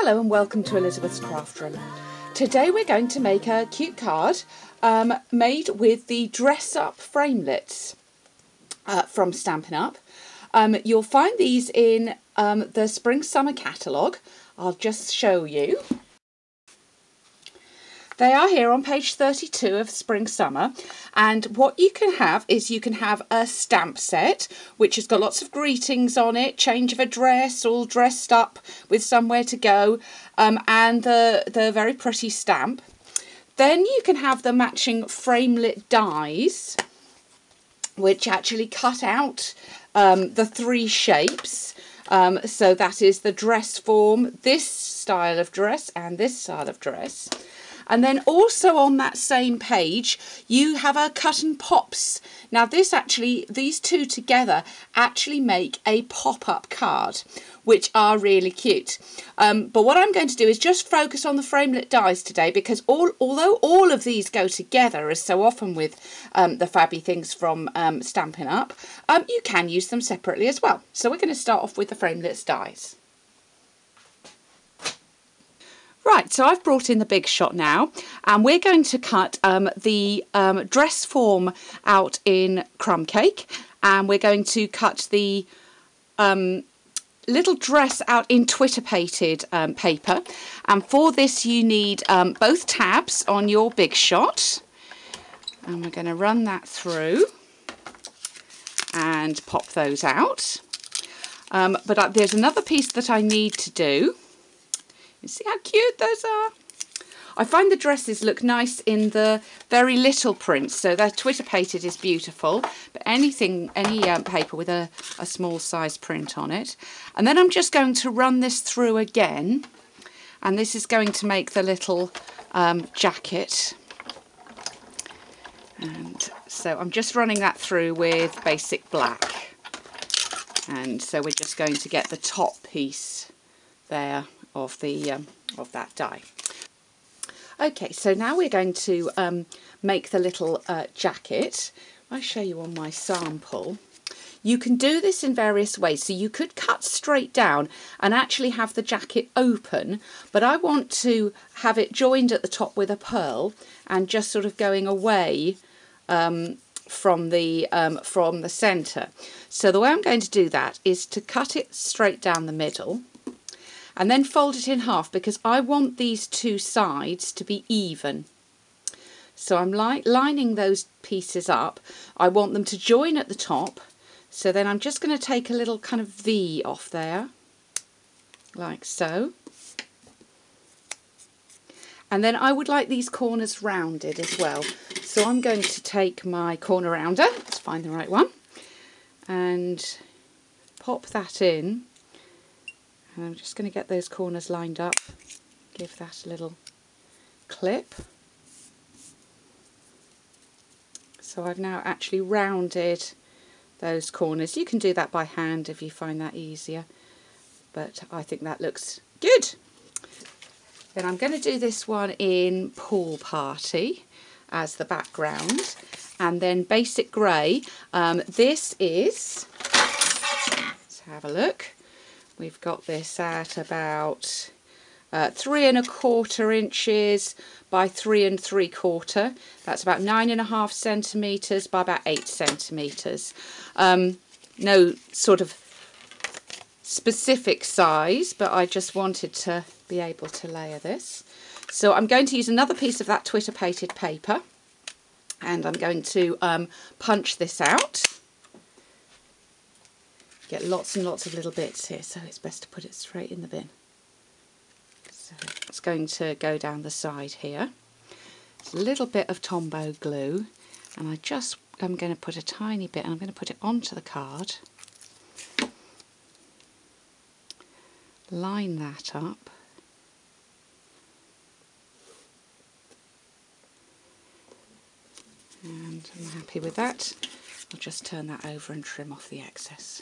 Hello and welcome to Elizabeth's Craft Room. Today we're going to make a cute card made with the dress up framelits from Stampin' Up. You'll find these in the Spring Summer catalogue. I'll just show you. They are here on page 32 of Spring Summer, and what you can have is you can have a stamp set which has got lots of greetings on it, change of address, all dressed up with somewhere to go, and the very pretty stamp. Then you can have the matching framelit dies which actually cut out the three shapes. So that is the dress form, this style of dress and this style of dress. And then also on that same page, you have a cut and pops. Now these two together actually make a pop-up card, which are really cute. But what I'm going to do is just focus on the framelit dies today, because although all of these go together, as so often with the fabby things from Stampin' Up, you can use them separately as well. So we're going to start off with the framelits dies. Right, so I've brought in the big shot now, and we're going to cut the dress form out in crumb cake, and we're going to cut the little dress out in twitter-pated paper. And for this you need both tabs on your big shot, and we're going to run that through and pop those out. But there's another piece that I need to do. You see how cute those are? I find the dresses look nice in the very little prints, so their twitter-pated is beautiful, but any paper with a small size print on it. And then I'm just going to run this through again, and this is going to make the little jacket. And so I'm just running that through with basic black. And so we're just going to get the top piece there of that die. Okay, so now we're going to make the little jacket. I'll show you on my sample. You can do this in various ways. So you could cut straight down and actually have the jacket open, but I want to have it joined at the top with a pearl and just sort of going away from the centre. So the way I'm going to do that is to cut it straight down the middle and then fold it in half, because I want these two sides to be even. So I'm lining those pieces up. I want them to join at the top, so then I'm just going to take a little kind of V off there, like so. And then I would like these corners rounded as well. So I'm going to take my corner rounder, let's find the right one, and pop that in. And I'm just going to get those corners lined up, give that a little clip. So I've now actually rounded those corners. You can do that by hand if you find that easier, but I think that looks good. Then I'm going to do this one in Pool Party as the background, and then basic grey. This is, let's have a look. We've got this at about 3 1/4 inches by 3 3/4. That's about 9.5 centimetres by about 8 centimetres. No sort of specific size, but I just wanted to be able to layer this. So I'm going to use another piece of that twitter-pated paper, and I'm going to punch this out. Get lots and lots of little bits here, so it's best to put it straight in the bin. So it's going to go down the side here. It's a little bit of Tombow glue, and I'm going to put a tiny bit, and I'm going to put it onto the card. Line that up. And I'm happy with that. I'll just turn that over and trim off the excess.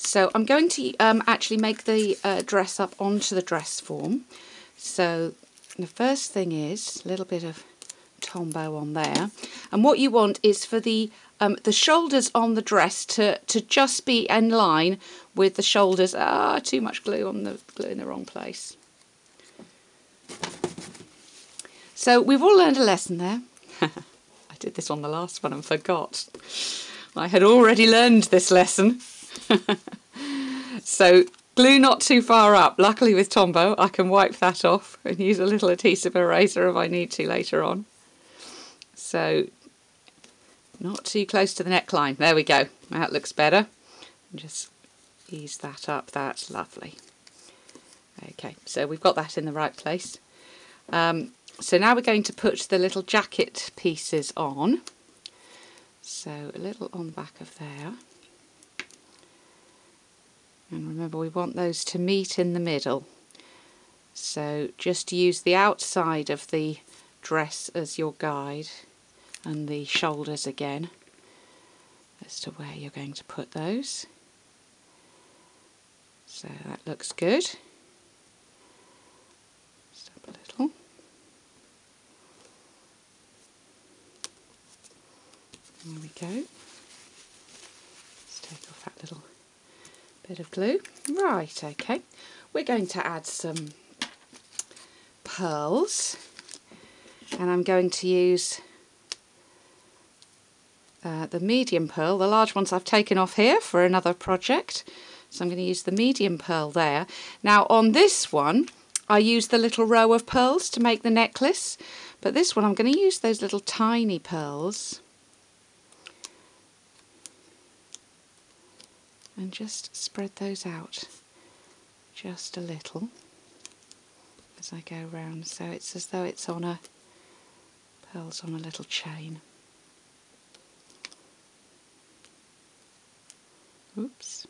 So I'm going to actually make the dress up onto the dress form. So the first thing is a little bit of Tombow on there, And what you want is for the shoulders on the dress to just be in line with the shoulders. Too much glue in the wrong place. So we've all learned a lesson there. I did this on the last one and forgot. I had already learned this lesson. So glue not too far up. Luckily with Tombow I can wipe that off and use a little adhesive eraser if I need to later on. So not too close to the neckline. There we go. That looks better. Just ease that up. That's lovely. Okay, so we've got that in the right place. So now we're going to put the little jacket pieces on. So a little on the back of there. And remember, we want those to meet in the middle. So just use the outside of the dress as your guide and the shoulders again as to where you're going to put those. So that looks good. Step a little. There we go. Let's take off that little bit of glue. Right, okay. We're going to add some pearls, and I'm going to use the medium pearl. The large ones I've taken off here for another project, so I'm going to use the medium pearl there. Now on this one I used the little row of pearls to make the necklace, but this one I'm going to use those little tiny pearls and just spread those out just a little as I go round, so it's as though it's on pearls on a little chain. Oops,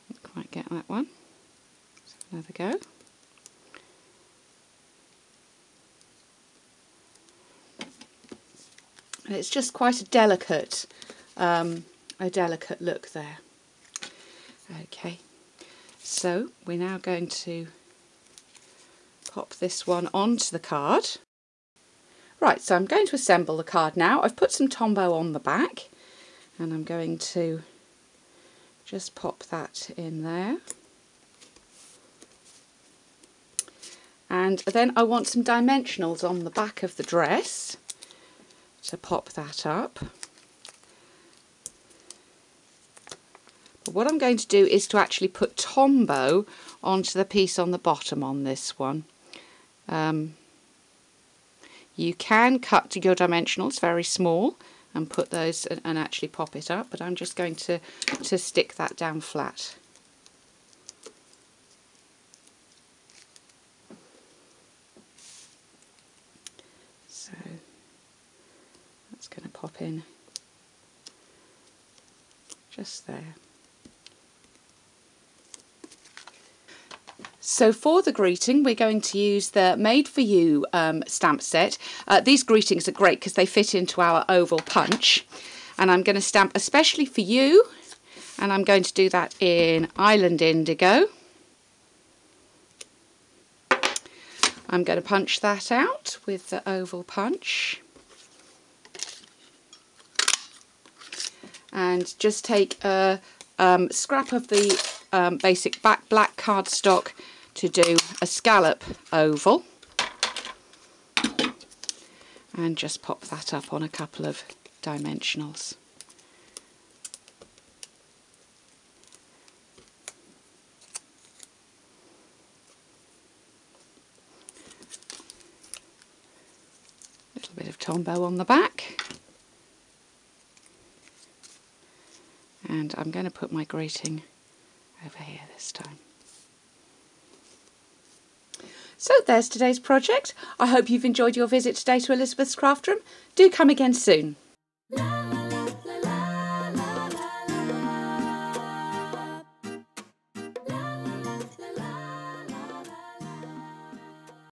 didn't quite get that one. So another go. And it's just quite a delicate look there. Okay, so we're now going to pop this one onto the card. Right, so I'm going to assemble the card now. I've put some Tombow on the back and I'm going to just pop that in there. And then I want some dimensionals on the back of the dress to pop that up. But what I'm going to do is to actually put Tombow onto the piece on the bottom on this one. You can cut your dimensionals very small and put those and actually pop it up, but I'm just going to stick that down flat. So that's going to pop in just there. So for the greeting we're going to use the Made For You stamp set. These greetings are great because they fit into our oval punch, and I'm going to stamp especially for you, and I'm going to do that in Island Indigo. I'm going to punch that out with the oval punch and just take a scrap of the basic black cardstock to do a scallop oval, and just pop that up on a couple of dimensionals. A little bit of Tombow on the back, and I'm going to put my greeting over here this time. So there's today's project. I hope you've enjoyed your visit today to Elizabeth's Craft Room. Do come again soon.